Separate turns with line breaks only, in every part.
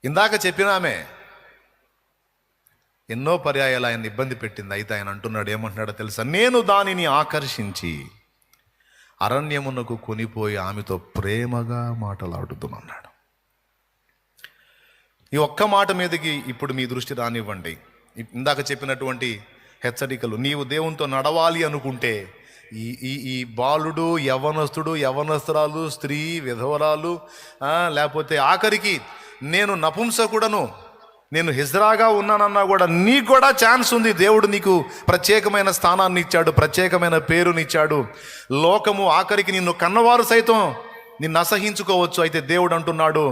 ఇందాక చెప్పిన ఆమె ఎన్నో పర్యాయాలు ఆయన ఇబ్బంది పెట్టింది. అయితే ఆయన అంటున్నాడు, ఏమంటున్నాడో తెలుసా? నేను దానిని ఆకర్షించి అరణ్యమునకు కొనిపోయి ఆమెతో ప్రేమగా మాటలాడుతున్నాడు. ఈ ఒక్క మాట మీదకి ఇప్పుడు మీ దృష్టి రానివ్వండి. ఇందాక చెప్పినటువంటి హెచ్చరికలు, నీవు దేవునితో నడవాలి అనుకుంటే ఈ ఈ ఈ బాలుడు, యవ్వనస్తుడు, యవ్వనస్తురాలు, స్త్రీ, విధవరాలు, లేకపోతే ఆఖరికి నేను నపుంసకుడను, నేను హిజ్రాగా ఉన్నానన్నా కూడా నీకు కూడా ఛాన్స్ ఉంది. దేవుడు నీకు ప్రత్యేకమైన స్థానాన్ని ఇచ్చాడు, ప్రత్యేకమైన పేరునిచ్చాడు. లోకము ఆఖరికి నిన్ను కన్నవారు సైతం నిన్ను అసహించుకోవచ్చు. అయితే దేవుడు అంటున్నాడు,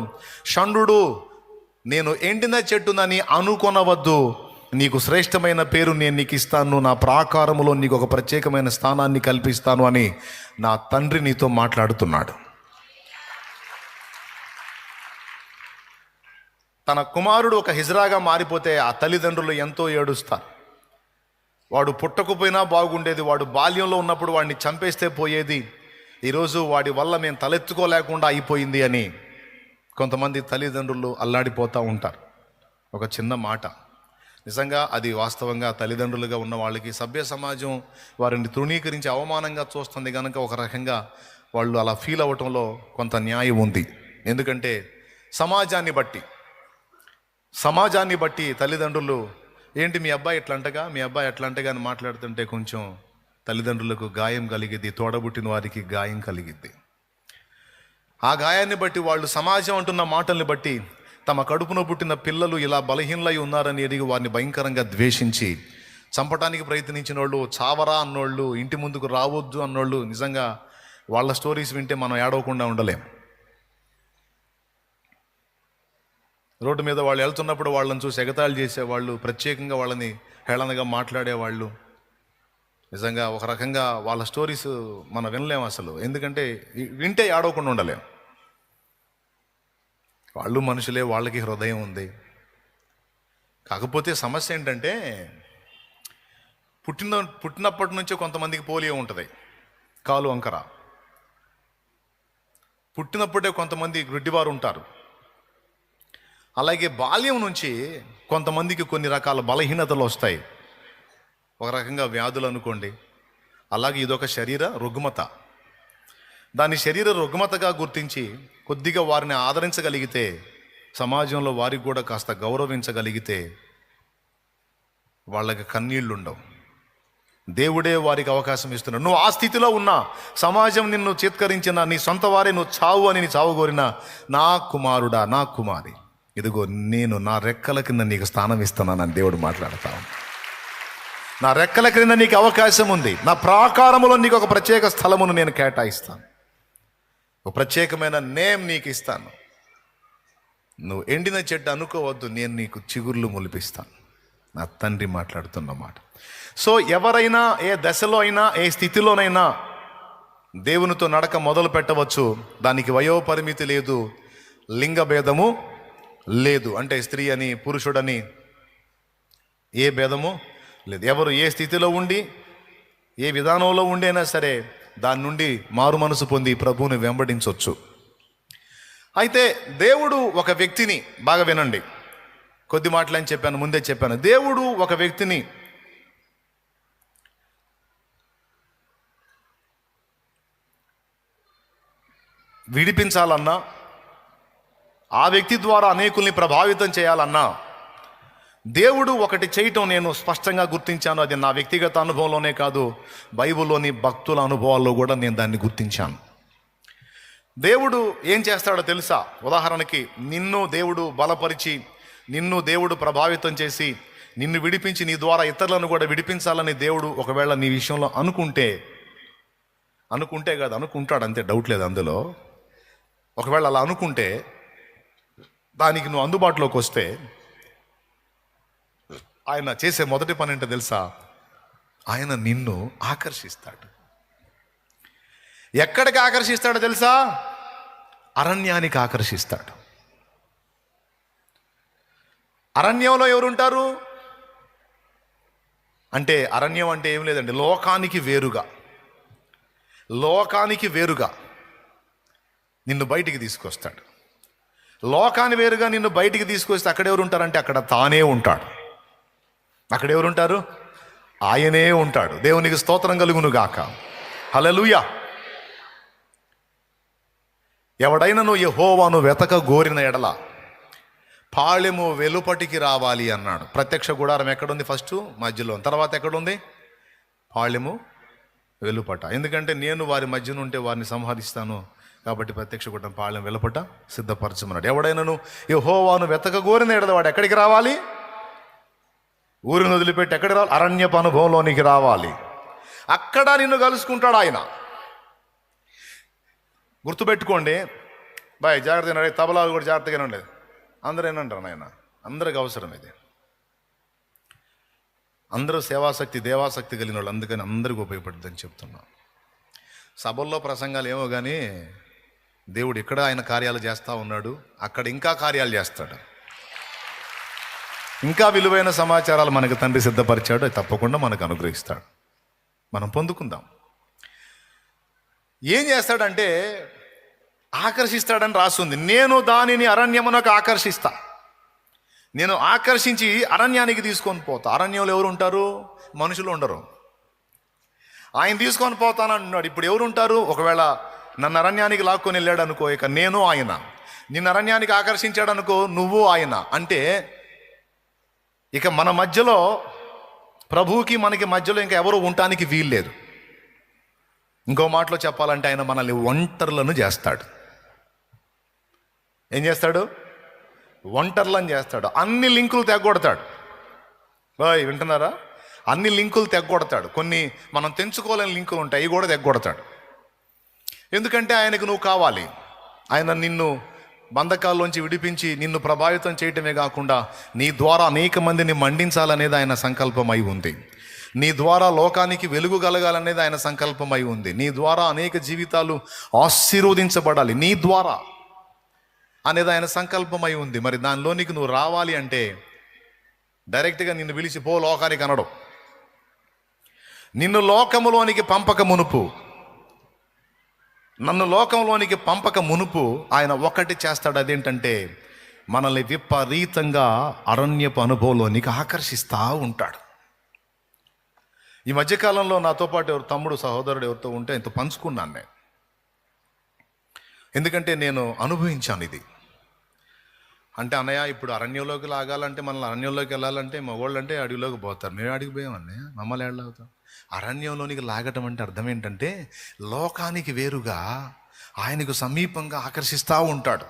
షండు నేను ఎండిన చెట్టునని అనుకొనవద్దు, నీకు శ్రేష్టమైన పేరు నేను నీకు ఇస్తాను, నా ప్రాకారములో నీకు ఒక ప్రత్యేకమైన స్థానాన్ని కల్పిస్తాను అని నా తండ్రి నీతో మాట్లాడుతున్నాడు. తన కుమారుడు ఒక హిజ్రాగా మారిపోతే ఆ తల్లిదండ్రులు ఎంతో ఏడుస్తారు. వాడు పుట్టకపోయినా బాగుండేది, వాడు బాల్యంలో ఉన్నప్పుడు వాడిని చంపేస్తే పోయేది, ఈరోజు వాడి వల్ల మేము తలెత్తుకోలేకుండా అయిపోయింది అని కొంతమంది తల్లిదండ్రులు అల్లాడిపోతూ ఉంటారు. ఒక చిన్న మాట, నిజంగా అది వాస్తవంగా తల్లిదండ్రులుగా ఉన్న వాళ్ళకి సభ్య సమాజం వారిని తృణీకరించి అవమానంగా చూస్తుంది కనుక ఒక రకంగా వాళ్ళు అలా ఫీల్ అవ్వటంలో కొంత న్యాయం ఉంది. ఎందుకంటే సమాజాన్ని బట్టి తల్లిదండ్రులు, ఏంటి మీ అబ్బాయి ఎట్లంటగా, మీ అబ్బాయి ఎట్లంటగా అని మాట్లాడుతుంటే కొంచెం తల్లిదండ్రులకు గాయం కలిగిద్ది, తోడబుట్టిన వారికి గాయం కలిగిద్ది. ఆ గాయాన్ని బట్టి వాళ్ళు సమాజం అంటున్న మాటల్ని బట్టి తమ కడుపున పుట్టిన పిల్లలు ఇలా బలహీనలై ఉన్నారని ఎరిగి వారిని భయంకరంగా ద్వేషించి చంపటానికి ప్రయత్నించిన వాళ్ళు, చావరా అన్నోళ్ళు, ఇంటి ముందుకు రావద్దు అన్నోళ్ళు, నిజంగా వాళ్ళ స్టోరీస్ వింటే మనం ఏడవకుండా ఉండలేం. రోడ్డు మీద వాళ్ళు వెళ్తున్నప్పుడు వాళ్ళని చూసి ఎగతాళి చేసేవాళ్ళు, ప్రత్యేకంగా వాళ్ళని హేళనగా మాట్లాడేవాళ్ళు. నిజంగా ఒక రకంగా వాళ్ళ స్టోరీస్ మనం వినలేం అసలు, ఎందుకంటే వింటే ఏడవకుండా ఉండలేం. వాళ్ళు మనుషులే, వాళ్ళకి హృదయం ఉంది. కాకపోతే సమస్య ఏంటంటే పుట్టినప్పటి నుంచే కొంతమందికి పోలియో ఉంటుంది, కాలు వంకర. పుట్టినప్పుడే కొంతమంది గుడ్డివారు ఉంటారు. అలాగే బాల్యం నుంచి కొంతమందికి కొన్ని రకాల బలహీనతలు వస్తాయి, ఒక రకంగా వ్యాధులు అనుకోండి. అలాగే ఇదొక శరీర రుగ్మత. దాని శరీర రుగ్మతగా గుర్తించి కొద్దిగా వారిని ఆదరించగలిగితే, సమాజంలో వారికి కూడా కాస్త గౌరవించగలిగితే వాళ్ళకి కన్నీళ్ళు ఉండవు. దేవుడే వారికి అవకాశం ఇస్తున్నాడు. నువ్వు ఆ స్థితిలో ఉన్నా, సమాజం నిన్ను చిత్కరించిన, నీ సొంత వారే నువ్వు చావు అని నీ చావు కోరిన, నా కుమారుడా, నా కుమారి, ఇదిగో నేను నా రెక్కల కింద నీకు స్థానం ఇస్తున్నానని దేవుడు మాట్లాడతాను. నా రెక్కల క్రింద నీకు అవకాశం ఉంది, నా ప్రాకారములో నీకు ఒక ప్రత్యేక స్థలమును నేను కేటాయిస్తాను, ఒక ప్రత్యేకమైన నేమ్ నీకు ఇస్తాను. నువ్వు ఎండిన చెట్టు అనుకోవద్దు, నేను నీకు చిగుర్లు మొలిపిస్తాను. నా తండ్రి మాట్లాడుతున్న మాట. సో ఎవరైనా ఏ దశలో అయినా, ఏ స్థితిలోనైనా దేవునితో నడక మొదలు పెట్టవచ్చు. దానికి వయోపరిమితి లేదు, లింగ భేదము లేదు. అంటే స్త్రీ అని, పురుషుడని ఏ భేదము లేదు. ఎవరు ఏ స్థితిలో ఉండి, ఏ విధానంలో ఉండైనా సరే దాని నుండి మారు మనసు పొంది ప్రభువుని వెంబడించవచ్చు. అయితే దేవుడు ఒక వ్యక్తిని, బాగా వినండి, కొద్ది మాటలని చెప్పాను, ముందే చెప్పాను. దేవుడు ఒక వ్యక్తిని విడిపించాలన్నా, ఆ వ్యక్తి ద్వారా అనేకుల్ని ప్రభావితం చేయాలన్నా, దేవుడు ఒకటి చేయటం నేను స్పష్టంగా గుర్తించాను. అది నా వ్యక్తిగత అనుభవంలోనే కాదు, బైబిల్లోని భక్తుల అనుభవాల్లో కూడా నేను దాన్ని గుర్తించాను. దేవుడు ఏం చేస్తాడో తెలుసా? ఉదాహరణకి నిన్ను దేవుడు బలపరిచి, నిన్ను దేవుడు ప్రభావితం చేసి, నిన్ను విడిపించి నీ ద్వారా ఇతరులను కూడా విడిపించాలని దేవుడు ఒకవేళ నీ విషయంలో అనుకుంటే కాదు, అనుకుంటాడు, అంతే, డౌట్ లేదు అందులో. ఒకవేళ అలా అనుకుంటే, దానికి నువ్వు అందుబాటులోకి వస్తే, ఆయన చేసే మొదటి పని ఏంటో తెలుసా? ఆయన నిన్ను ఆకర్షిస్తాడు. ఎక్కడికి ఆకర్షిస్తాడో తెలుసా? అరణ్యానికి ఆకర్షిస్తాడు. అరణ్యంలో ఎవరుంటారు అంటే, అరణ్యం అంటే ఏం లేదండి, లోకానికి వేరుగా నిన్ను బయటికి తీసుకొస్తాడు. లోకాన్ని వేరుగా నిన్ను బయటికి తీసుకొస్తే అక్కడ ఎవరు ఉంటారంటే అక్కడ తానే ఉంటాడు. అక్కడ ఎవరు ఉంటారు? ఆయనే ఉంటాడు. దేవునికి స్తోత్రం కలుగును గాక. హల్లెలూయా. ఎవడైనను యెహోవాను వెతక గోరిన ఎడల పాళెము వెలుపటికి రావాలి అన్నాడు. ప్రత్యక్ష గుడారం ఎక్కడుంది? ఫస్ట్ మధ్యలో, తర్వాత ఎక్కడుంది? పాళెము వెలుపట. ఎందుకంటే నేను వారి మధ్యన ఉంటే వారిని సంహరిస్తాను కాబట్టి ప్రత్యక్ష గుడారం పాళెం వెలుపట సిద్ధపరచమన్నాడు. ఎవడైనను యెహోవాను వెతక గోరిన ఎడల వాడు ఎక్కడికి రావాలి? ఊరిని వదిలిపెట్టి ఎక్కడికి రావాలి? అరణ్యపు అనుభవంలోనికి రావాలి. అక్కడ నిన్ను కలుసుకుంటాడు ఆయన. గుర్తుపెట్టుకోండి బాయ్, జాగ్రత్తగా తబలాలు కూడా జాగ్రత్తగానే ఉండేది. అందరూ ఏనంటారు నాయన, అందరికి అవసరం ఇది. అందరూ సేవాశక్తి దేవాశక్తి కలిగిన వాళ్ళు, అందుకని అందరికి ఉపయోగపడుతుందని చెప్తున్నా. సభల్లో ప్రసంగాలు ఏమో కానీ దేవుడు ఇక్కడ ఆయన కార్యాలు చేస్తూ ఉన్నాడు, అక్కడ ఇంకా కార్యాలు చేస్తాడు. ఇంకా విలువైన సమాచారాలు మనకు తండ్రి సిద్ధపరిచాడు, అది తప్పకుండా మనకు అనుగ్రహిస్తాడు. మనం పొందుకుందాం. ఏం చేస్తాడంటే ఆకర్షిస్తాడని రాస్తుంది. నేను దానిని అరణ్యమునకు ఆకర్షిస్తా. నేను ఆకర్షించి అరణ్యానికి తీసుకొని పోతా. అరణ్యంలో ఎవరు ఉంటారు? మనుషులు ఉండరు. ఆయన తీసుకొని పోతానన్నాడు. ఇప్పుడు ఎవరు ఉంటారు? ఒకవేళ నన్ను అరణ్యానికి లాక్కొని వెళ్ళాడు అనుకో, ఇక నేను ఆయన. నిన్ను అరణ్యానికి ఆకర్షించాడు అనుకో, నువ్వు ఆయన. అంటే ఇక మన మధ్యలో, ప్రభువుకి మనకి మధ్యలో ఇంకా ఎవరు ఉండటానికి వీల్లేదు. ఇంకో మాటలో చెప్పాలంటే ఆయన మనల్ని ఒంటర్లను చేస్తాడు. ఏం చేస్తాడు? ఒంటర్లను చేస్తాడు. అన్ని లింకులు తెగొడతాడు. బాయ్ వింటున్నారా? అన్ని లింకులు తెగొడతాడు. కొన్ని మనం తెంచుకోలేని లింకులు ఉంటాయి, అవి కూడా తెగొడతాడు. ఎందుకంటే ఆయనకు నువ్వు కావాలి. ఆయన నిన్ను బంధకాల్లోంచి విడిపించి నిన్ను ప్రభావితం చేయటమే కాకుండా నీ ద్వారా అనేక మందిని మండించాలనేది ఆయన సంకల్పం అయి ఉంది. నీ ద్వారా లోకానికి వెలుగు కలగాలనేది ఆయన సంకల్పం అయి ఉంది. నీ ద్వారా అనేక జీవితాలు ఆశీర్వదించబడాలి నీ ద్వారా అనేది ఆయన సంకల్పం అయి ఉంది. మరి దానిలోనికి నువ్వు రావాలి అంటే డైరెక్ట్గా నిన్ను పిలిచి పో లోకానికి అనడం. నిన్ను లోకములోనికి పంపక మునుపు, నన్ను లోకంలోనికి పంపక మునుపు ఆయన ఒకటి చేస్తాడు. అదేంటంటే మనల్ని విపరీతంగా అరణ్యపు అనుభవంలోనికి ఆకర్షిస్తూ ఉంటాడు. ఈ మధ్యకాలంలో నాతో పాటు ఎవరు తమ్ముడు సహోదరుడు ఎవరితో ఉంటే ఇంత పంచుకున్నాను నేను. ఎందుకంటే నేను అనుభవించాను ఇది. అంటే అన్నయ్య, ఇప్పుడు అరణ్యంలోకి లాగాలంటే మనల్ని అరణ్యంలోకి వెళ్ళాలంటే మగవాళ్ళు అంటే అడవిలోకి పోతారు. మేము అడిగి పోయాం అన్నయ్య, మమ్మల్ని ఏళ్ళవుతాం. అరణ్యంలోనికి లాగటం అంటే అర్థం ఏంటంటే లోకానికి వేరుగా ఆయనకు సమీపంగా ఆకర్షిస్తూ ఉంటాడు.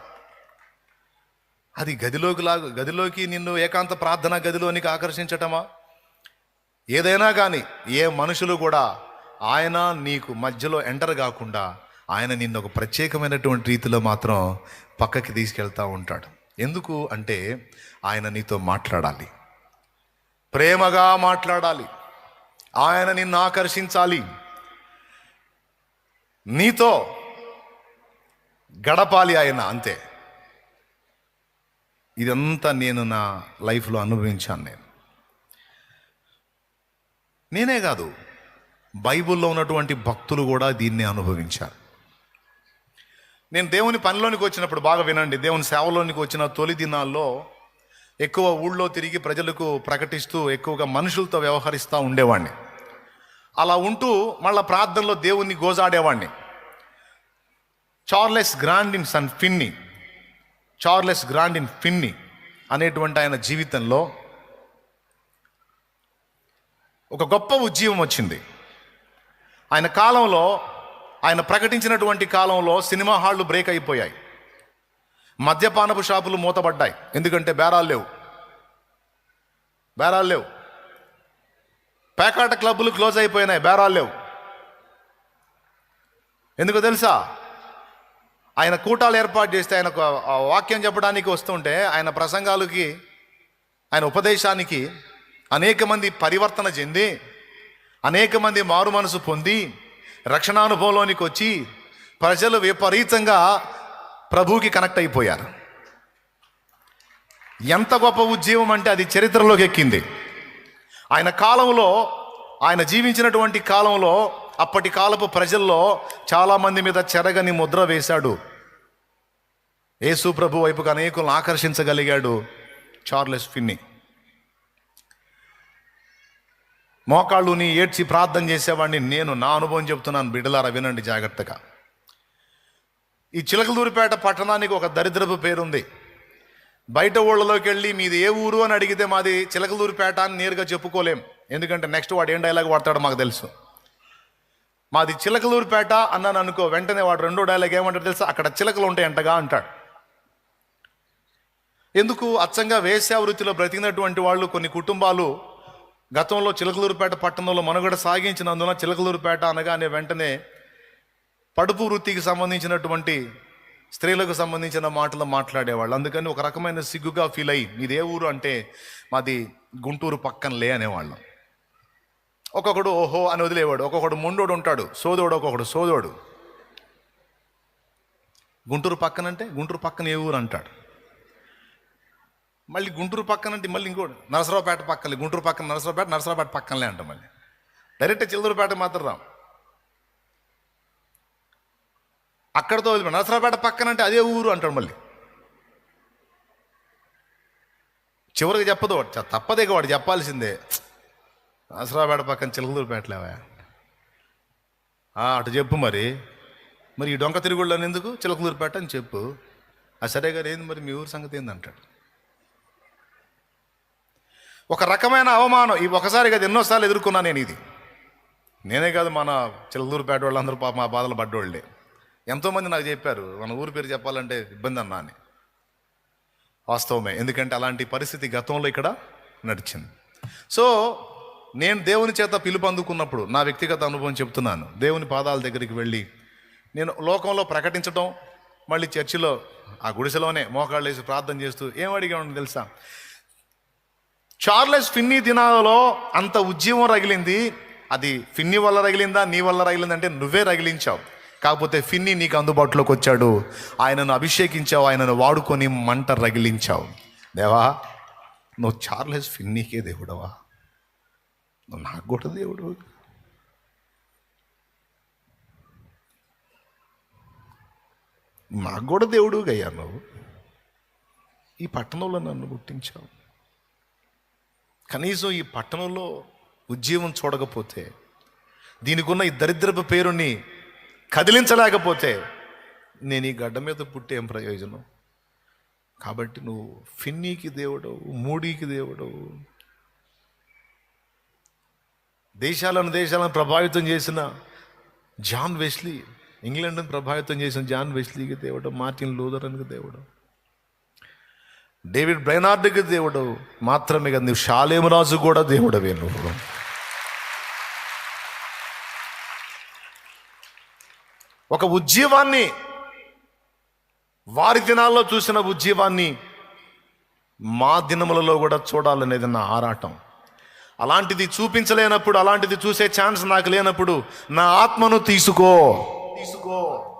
అది గదిలోకి నిన్ను ఏకాంత ప్రార్థన గదిలోనికి ఆకర్షించటమా? ఏదైనా కానీ ఏ మనుషులు కూడా ఆయన నీకు మధ్యలో ఎంటర్ కాకుండా ఆయన నిన్ను ఒక ప్రత్యేకమైనటువంటి రీతిలో మాత్రం పక్కకి తీసుకెళ్తూ ఉంటాడు. ఎందుకు అంటే ఆయన నీతో మాట్లాడాలి, ప్రేమగా మాట్లాడాలి, ఆయన నిన్ను ఆకర్షించాలి, నీతో గడపాలి ఆయన. అంతే. ఇదంతా నేను నా లైఫ్లో అనుభవించాను. నేనే కాదు, బైబిల్లో ఉన్నటువంటి భక్తులు కూడా దీన్ని అనుభవించారు. నేను దేవుని పనిలోనికి వచ్చినప్పుడు, బాగా వినండి, దేవుని సేవలోనికి వచ్చిన తొలి దినాల్లో ఎక్కువ ఊళ్ళో తిరిగి ప్రజలకు ప్రకటిస్తూ ఎక్కువగా మనుషులతో వ్యవహరిస్తూ ఉండేవాడిని. అలా ఉంటూ మళ్ళీ ప్రార్థనలో దేవుణ్ణి గోజాడేవాడిని. చార్లెస్ గ్రాండిన్ ఫిన్నీ అనేటువంటి ఆయన జీవితంలో ఒక గొప్ప ఉజ్జీవం వచ్చింది. ఆయన కాలంలో, ఆయన ప్రకటించినటువంటి కాలంలో సినిమా హాళ్ళు బ్రేక్ అయిపోయాయి, మద్యపానపు షాపులు మూతపడ్డాయి. ఎందుకంటే బేరాలు లేవు. పేకాట క్లబ్బులు క్లోజ్ అయిపోయినాయి, బేరాలు లేవు. ఎందుకో తెలుసా? ఆయన కూటాలు ఏర్పాటు చేస్తే, ఆయనకు వాక్యం చెప్పడానికి వస్తుంటే, ఆయన ప్రసంగాలకి, ఆయన ఉపదేశానికి అనేక మంది పరివర్తన చెంది, అనేక మంది మారు మనసు పొంది రక్షణానుభవంలోనికి వచ్చి ప్రజలు విపరీతంగా ప్రభువుకి కనెక్ట్ అయిపోయారు. ఎంత గొప్ప ఉద్యమం అంటే అది చరిత్రలోకి ఎక్కింది. ఆయన కాలంలో, ఆయన జీవించినటువంటి కాలంలో అప్పటి కాలపు ప్రజల్లో చాలామంది మీద చెరగని ముద్ర వేశాడు. యేసు ప్రభు వైపుకు అనేకులను ఆకర్షించగలిగాడు చార్లెస్ ఫిన్నీ. మోకాళ్ళుని ఏడ్చి ప్రార్థన చేసేవాడిని నేను. నా అనుభవం చెప్తున్నాను బిడ్డలారా, వినండి జాగ్రత్తగా. ఈ చిలకలూరిపేట పట్టణానికి ఒక దరిద్రపు పేరుంది. బయట ఊళ్ళలోకి వెళ్ళి మీది ఏ ఊరు అని అడిగితే మాది చిలకలూరిపేట అని నేరుగా చెప్పుకోలేం. ఎందుకంటే నెక్స్ట్ వాడు ఏం డైలాగ్ వాడతాడో మాకు తెలుసు. మాది చిలకలూరిపేట అన్నాను అనుకో, వెంటనే వాడు రెండో డైలాగ్ ఏమంటాడు తెలుసా? అక్కడ చిలకలు ఉంటాయంటగా అంటాడు. ఎందుకు? అచ్చంగా వేశ్యావృత్తిలో బ్రతికినటువంటి వాళ్ళు, కొన్ని కుటుంబాలు గతంలో చిలకలూరిపేట పట్టణంలో మనుగడ సాగించినందున చిలకలూరిపేట అనగానే వెంటనే పడుపు వృత్తికి సంబంధించినటువంటి స్త్రీలకు సంబంధించిన మాటలు మాట్లాడేవాళ్ళు. అందుకని ఒక రకమైన సిగ్గుగా ఫీల్ అయ్యి మీది ఏ ఊరు అంటే మాది గుంటూరు పక్కనలే అనేవాళ్ళం. ఒక్కొక్కడు ఓహో అని వదిలేవాడు. ఒక్కొక్కడు మొండోడు ఉంటాడు, సోదోడు. ఒక్కొక్కడు సోదోడు. గుంటూరు పక్కనంటే గుంటూరు పక్కన ఏ ఊరు అంటాడు. మళ్ళీ గుంటూరు పక్కన అంటే మళ్ళీ ఇంకోటి నరసరావుపేట పక్కలే. గుంటూరు పక్కన నరసరావుపేట పక్కనలే అంట. మళ్ళీ డైరెక్ట్ చిలకలూరిపేట మాత్రం రాం. అక్కడతో నరసరావుపేట పక్కన అంటే అదే ఊరు అంటాడు. మళ్ళీ చివరికి చెప్పదు వాడు, తప్పదే వాడు చెప్పాల్సిందే. నరసరావుపేట పక్కన చిలకలూరిపేటలేవా అటు చెప్పు. మరి ఈ డొంక తిరుగుళ్ళని ఎందుకు చిలకలూరిపేట అని చెప్పు. సరే గారు ఏంది మరి మీ ఊరు సంగతి ఏందంటాడు. ఒక రకమైన అవమానం. ఈ ఒకసారి కదా ఎన్నోసార్లు ఎదుర్కొన్నా నేను. ఇది నేనే కాదు, మన చిలకలూరిపేట వాళ్ళందరూ పాప మా బాధలు పడ్డోళ్ళే. ఎంతోమంది నాకు చెప్పారు మన ఊరి పేరు చెప్పాలంటే ఇబ్బంది అన్నా అని. వాస్తవమే, ఎందుకంటే అలాంటి పరిస్థితి గతంలో ఇక్కడ నడిచింది. సో నేను దేవుని చేత పిలుపు అందుకున్నప్పుడు నా వ్యక్తిగత అనుభవం చెప్తున్నాను. దేవుని పాదాల దగ్గరికి వెళ్ళి నేను లోకంలో ప్రకటించడం, మళ్ళీ చర్చిలో ఆ గుడిసెలోనే మోకాళ్ళు వేసి ప్రార్థన చేస్తూ ఏం అడిగాను తెలుసా? చార్లెస్ ఫిన్నీ దినాలలో అంత ఉద్యమం రగిలింది. అది ఫిన్నీ వల్ల రగిలిందా నీ వల్ల రగిలిందంటే నువ్వే రగిలించావు. కాకపోతే ఫిన్నీ నీకు అందుబాటులోకి వచ్చాడు. ఆయనను అభిషేకించావు, ఆయనను వాడుకొని మంట రగిలించావు. దేవా, నువ్వు చార్లెస్ ఫిన్నీకే దేవుడవా? నువ్వు నాకు కూడా దేవుడు. నాకు కూడా దేవుడు అయ్యా. నువ్వు ఈ పట్టణంలో నన్ను పుట్టించావు. కనీసం ఈ పట్టణంలో ఉద్యమం చూడకపోతే, దీనికి ఉన్న ఈ దరిద్రపు పేరుని కదిలించలేకపోతే నేను ఈ గడ్డ మీద పుట్టి ఏం ప్రయోజనం? కాబట్టి నువ్వు ఫిన్నీకి దేవుడవు, మూడీకి దేవుడవు. దేశాలను ప్రభావితం చేసిన జాన్ వెస్లీ, ఇంగ్లాండ్ని ప్రభావితం చేసిన జాన్ వెస్లీకి దేవుడు, మార్టిన్ లూథరన్కి దేవుడు, డేవిడ్ బ్రైనార్డ్కి దేవుడు. మాత్రమే కదా, నువ్వు షాలేము రాజు కూడా దేవుడవే. నువ్వు ఒక ఉజ్జీవాన్ని, వారి దినాల్లో చూసిన ఉజ్జీవాన్ని మా దినములలో కూడా చూడాలనేది నా ఆరాటం. అలాంటిది చూపించలేనప్పుడు, అలాంటిది చూసే ఛాన్స్ నాకు లేనప్పుడు నా ఆత్మను తీసుకో,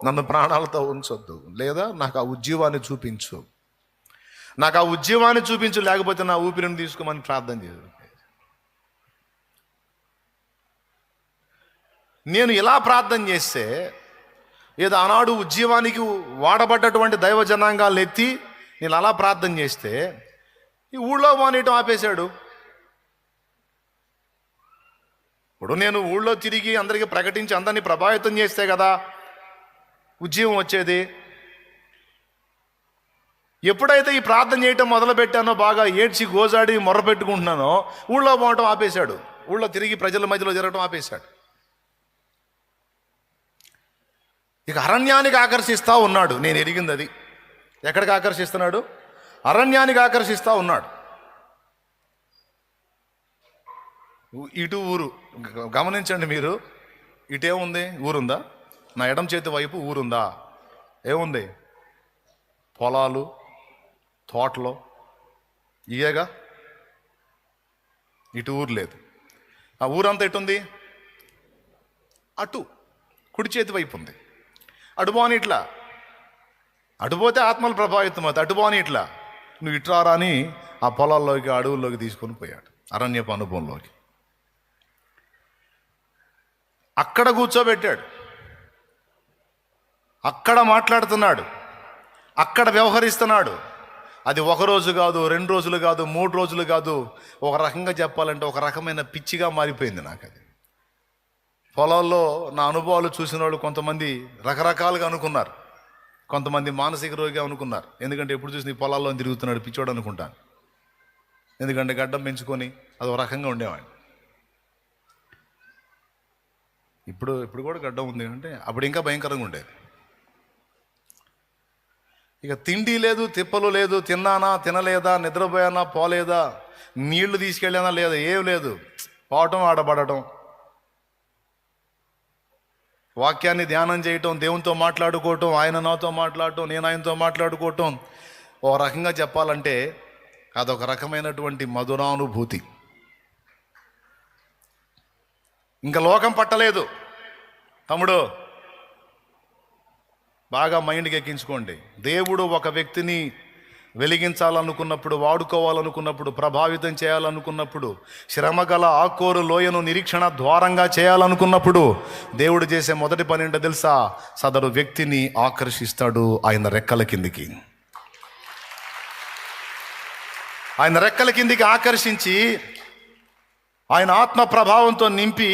నన్ను ప్రాణాలతో ఉంచొద్దు. లేదా నాకు ఆ ఉజ్జీవాన్ని చూపించు, నాకు ఆ ఉద్యమాన్ని చూపించు. లేకపోతే నా ఊపిరిని తీసుకోమని ప్రార్థన చేయదు. నేను ఇలా ప్రార్థన చేస్తే ఏదో ఆనాడు ఉద్యమానికి వాడబడ్డటువంటి దైవ జనాంగాలను ఎత్తి నేను అలా ప్రార్థన చేస్తే ఈ ఊళ్ళో మానేయటం ఆపేశాడు. ఇప్పుడు నేను ఊళ్ళో తిరిగి అందరికీ ప్రకటించి అందరినీ ప్రభావితం చేస్తే కదా ఉద్యమం వచ్చేది. ఎప్పుడైతే ఈ ప్రార్థన చేయటం మొదలుపెట్టానో, బాగా ఏడ్చి గోజాడి మొర్ర పెట్టుకుంటున్నానో, ఊళ్ళో పోవటం ఆపేశాడు. ఊళ్ళో తిరిగి ప్రజల మధ్యలో జరగటం ఆపేశాడు. ఇక అరణ్యానికి ఆకర్షిస్తూ ఉన్నాడు. నేను ఎరిగింది అది. ఎక్కడికి ఆకర్షిస్తున్నాడు? అరణ్యానికి ఆకర్షిస్తూ ఉన్నాడు. ఇటు ఊరు గమనించండి మీరు. ఇటేముంది? ఊరుందా? నా ఎడం చేతి వైపు ఊరుందా? ఏముంది? పొలాలు, తోటలో ఇయేగా. ఇటు ఊరు లేదు. ఆ ఊరంతా ఎటుంది? అటు కుడి చేతి వైపు ఉంది. అటుపోని ఇట్లా, అటుపోతే ఆత్మలు ప్రభావితం అవుతాయి. అటుపోని ఇట్లా నువ్వు ఇట్రారా అని ఆ పొలాల్లోకి, అడవుల్లోకి తీసుకొని పోయాడు, అరణ్యపు అనుభవంలోకి. అక్కడ కూర్చోబెట్టాడు, అక్కడ మాట్లాడుతున్నాడు. అక్కడ వ్యవహరిస్తున్నాడు. అది ఒక రోజు కాదు, 2 రోజులు కాదు, 3 రోజులు కాదు. ఒక రకంగా చెప్పాలంటే ఒక రకమైన పిచ్చిగా మారిపోయింది నాకు అది. పొలాల్లో నా అనుభవాలు చూసిన వాళ్ళు కొంతమంది రకరకాలుగా అనుకున్నారు. కొంతమంది మానసిక రోగిగా అనుకున్నారు. ఎందుకంటే ఎప్పుడు చూసి ఈ పొలాల్లో తిరుగుతున్నాడు పిచ్చోడు అనుకుంటాను. ఎందుకంటే గడ్డం పెంచుకొని అది ఒక రకంగా ఉండేవాడిని. ఇప్పుడు కూడా గడ్డం ఉంది అంటే అప్పుడు ఇంకా భయంకరంగా ఉండేది. ఇక తిండి లేదు, తిప్పలు లేదు, తిన్నానా తినలేదా, నిద్రపోయానా పోలేదా, నీళ్లు తీసుకెళ్ళానా లేదా, ఏం లేదు. పోవటం, ఆడబడటం, వాక్యాన్ని ధ్యానం చేయటం, దేవునితో మాట్లాడుకోవటం, ఆయన నాతో మాట్లాడటం, నేను ఆయనతో మాట్లాడుకోవటం. ఒక రకంగా చెప్పాలంటే అదొక రకమైనటువంటి మధురానుభూతి. ఇంకా లోకం పట్టలేదు. తమ్ముడు బాగా మైండ్కి ఎక్కించుకోండి. దేవుడు ఒక వ్యక్తిని వెలిగించాలనుకున్నప్పుడు, వాడుకోవాలనుకున్నప్పుడు, ప్రభావితం చేయాలనుకున్నప్పుడు, శ్రమగల ఆకోరు లోయను నిరీక్షణ ద్వారంగా చేయాలనుకున్నప్పుడు దేవుడు చేసే మొదటి పని ఏంటో తెలుసా? సదరు వ్యక్తిని ఆకర్షిస్తాడు ఆయన రెక్కల కిందికి. ఆయన రెక్కల కిందికి ఆకర్షించి ఆయన ఆత్మ ప్రభావంతో నింపి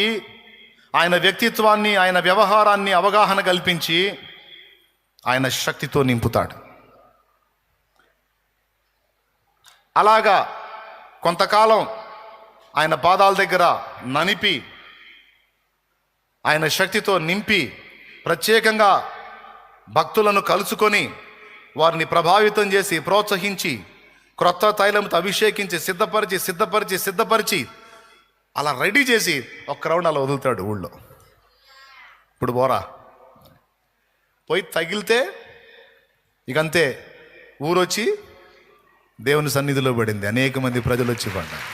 ఆయన వ్యక్తిత్వాన్ని, ఆయన వ్యవహారాన్ని అవగాహన కల్పించి ఆయన శక్తితో నింపుతాడు. అలాగా కొంతకాలం ఆయన పాదాల దగ్గర ననిపి ఆయన శక్తితో నింపి ప్రత్యేకంగా భక్తులను కలుసుకొని వారిని ప్రభావితం చేసి, ప్రోత్సహించి, క్రొత్త తైలంతో అభిషేకించి, సిద్ధపరిచి అలా రెడీ చేసి ఒక్క రౌండ్ అలా వదులుతాడు ఊళ్ళో. ఇప్పుడు పోరా, పోయి తగిలితే ఇకంతే, ఊరొచ్చి దేవుని సన్నిధిలో పడింది. అనేక మంది ప్రజలు వచ్చి పడ్డారు.